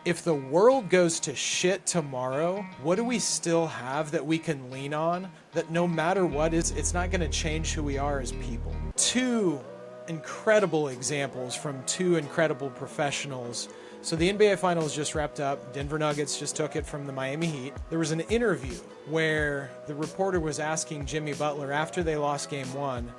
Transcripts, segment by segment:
If the world goes to shit tomorrow, what do we still have that we can lean on that no matter what is, it's not going to change who we are as people? Two incredible examples from two incredible professionals. So the NBA Finals just wrapped up. Denver Nuggets just took it from the Miami Heat. There was an interview where the reporter was asking Jimmy Butler after they lost game one.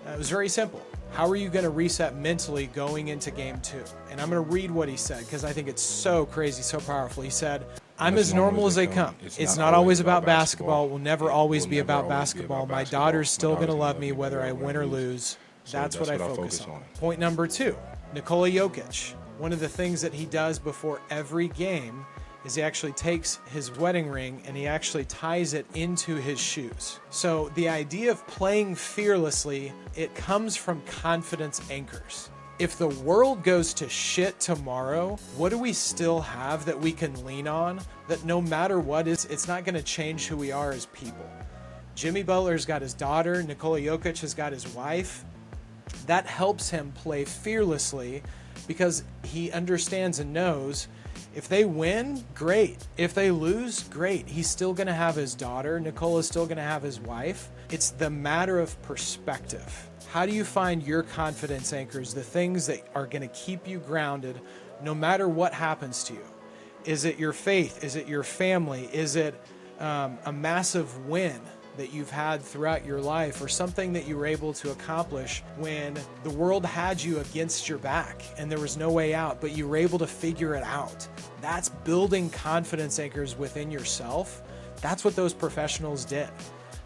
It was very simple. How are you going to reset mentally going into game two? And I'm going to read what he said because I think it's so crazy, so powerful. He said, I'm as normal as they come. It's not always about basketball. It will never always be about basketball. My daughter's still going to love me whether I win or lose. That's what I focus on. Point number two, Nikola Jokic. One of the things that he does before every game is he actually takes his wedding ring and he actually ties it into his shoes. So the idea of playing fearlessly, it comes from confidence anchors. If the world goes to shit tomorrow, what do we still have that we can lean on that no matter what is, it's not going to change who we are as people? Jimmy Butler's got his daughter, Nikola Jokic has got his wife. That helps him play fearlessly because he understands and knows if they win, great. If they lose, great. He's still going to have his daughter. Nikola's still going to have his wife. It's the matter of perspective. How do you find your confidence anchors, the things that are going to keep you grounded no matter what happens to you? Is it your faith? Is it your family? Is it a massive win that you've had throughout your life, or something that you were able to accomplish when the world had you against your back and there was no way out, but you were able to figure it out? That's building confidence anchors within yourself. That's what those professionals did.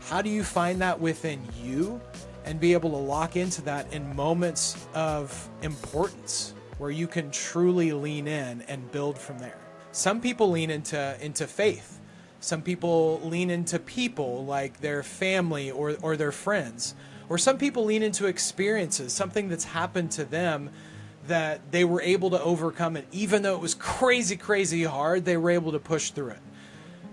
How do you find that within you and be able to lock into that in moments of importance where you can truly lean in and build from there? Some people lean into faith. Some people lean into people like their family or their friends. Or some people lean into experiences, something that's happened to them that they were able to overcome it. Even though it was crazy, crazy hard, they were able to push through it.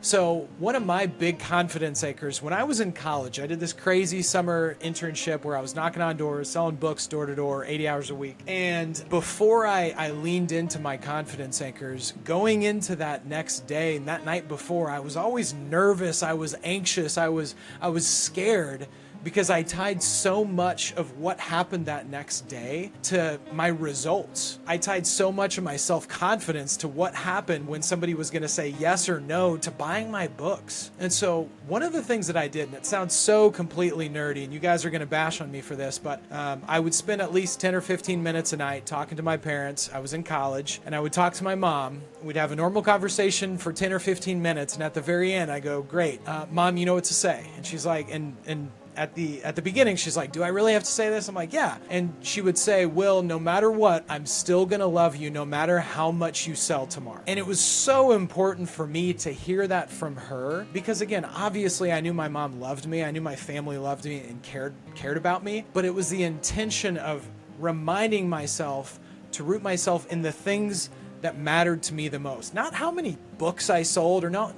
So one of my big confidence anchors, when I was in college, I did this crazy summer internship where I was knocking on doors, selling books door to door, 80 hours a week. And before I leaned into my confidence anchors, going into that next day and that night before, I was always nervous. I was anxious. I was scared, because I tied so much of what happened that next day to my results. I tied so much of my self-confidence to what happened when somebody was going to say yes or no to buying my books. And so one of the things that I did, and it sounds so completely nerdy, and you guys are going to bash on me for this, but I would spend at least 10 or 15 minutes a night talking to my parents. I was in college, and I would talk to my mom. We'd have a normal conversation for 10 or 15 minutes, and at the very end, I go, great, Mom, you know what to say. And she's like, and at the beginning, she's like, do I really have to say this? I'm like, yeah. And she would say, Will, no matter what, I'm still going to love you no matter how much you sell tomorrow. And it was so important for me to hear that from her because, again, obviously I knew my mom loved me. I knew my family loved me and cared about me. But it was the intention of reminding myself to root myself in the things that mattered to me the most. Not how many books I sold, or not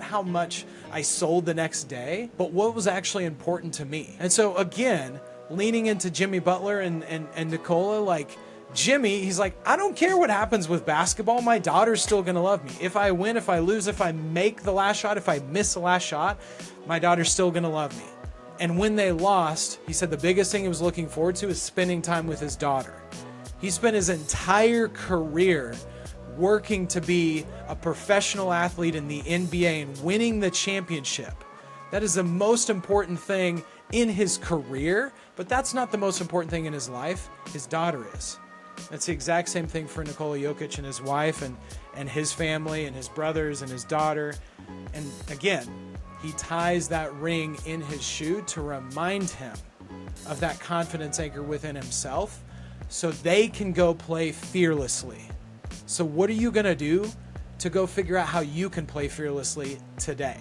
how much I sold the next day, but what was actually important to me. And so again, leaning into Jimmy Butler and Nikola, like Jimmy, he's like, I don't care what happens with basketball, my daughter's still gonna love me. If I win, if I lose, if I make the last shot, if I miss the last shot, my daughter's still gonna love me. And when they lost, he said the biggest thing he was looking forward to is spending time with his daughter. He spent his entire career working to be a professional athlete in the NBA and winning the championship. That is the most important thing in his career, but that's not the most important thing in his life. His daughter is. That's the exact same thing for Nikola Jokic and his wife and his family and his brothers and his daughter. And again, he ties that ring in his shoe to remind him of that confidence anchor within himself so they can go play fearlessly. So what are you going to do to go figure out how you can play fearlessly today?